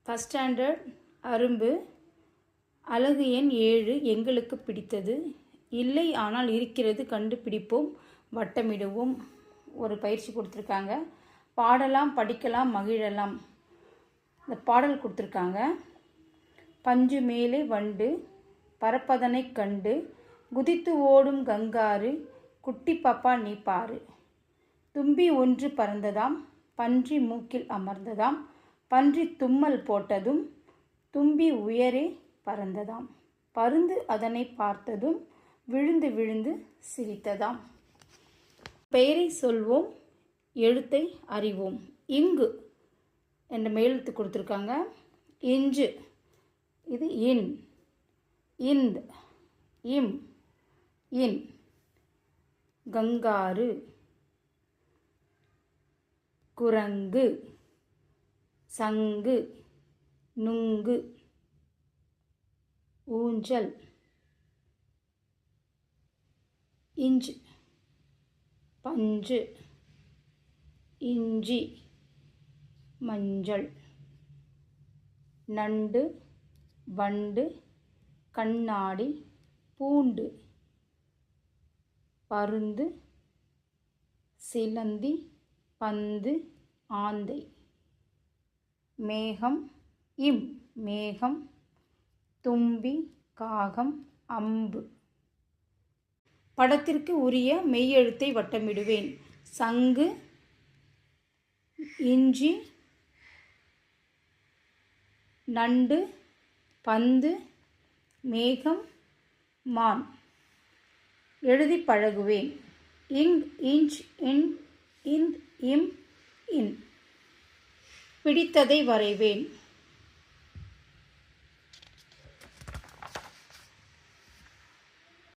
First standard அரும்பு அலகு எண் 7 எங்களுக்கு பிடித்தது. இல்லை ஆனால் இருக்கிறது கண்டுபிடிப்போம் வட்டமிடுவோம். ஒரு பயிற்சி கொடுத்துருக்காங்க. பாடலாம் படிக்கலாம் மகிழலாம். இந்த பாடல் கொடுத்துருக்காங்க. பஞ்சு மேலே வண்டு பறப்பதனை கண்டு குதித்து ஓடும் கங்காரு குட்டி பாப்பா நீ பாரு. தும்பி ஒன்று பறந்ததாம் பன்றி மூக்கில் அமர்ந்ததாம் பன்றி தும்மல் போட்டதும் தும்பி உயரே பறந்ததாம் பருந்து அதனை பார்த்ததும் விழுந்து விழுந்து சிரித்ததாம். பெயரை சொல்வோம், எழுத்தை அறிவோம். இங்கு என்ற மேலெழுத்து கொடுத்துருக்காங்க. இஞ்சு இது இன், இந்த், இம், இன். கங்காரு, குரங்கு, சங்கு, நுங்கு, ஊஞ்சல். இஞ்சு, பஞ்சு, இஞ்சி, மஞ்சள். நண்டு, வண்டு, கண்ணாடி, பூண்டு. பருந்து, சிலந்தி, பந்து, ஆந்தை. மேகம், இம், மேகம், தும்பி, காகம், அம்பு. படத்திற்கு உரிய மெய்யெழுத்தை வட்டமிடுவேன். சங்கு, இஞ்சி, நண்டு, பந்து, மேகம், மான். எழுதி பழகுவேன். இங், இஞ்ச், இன், இந்த், இம், இன். பிடித்ததை வரைவேன்.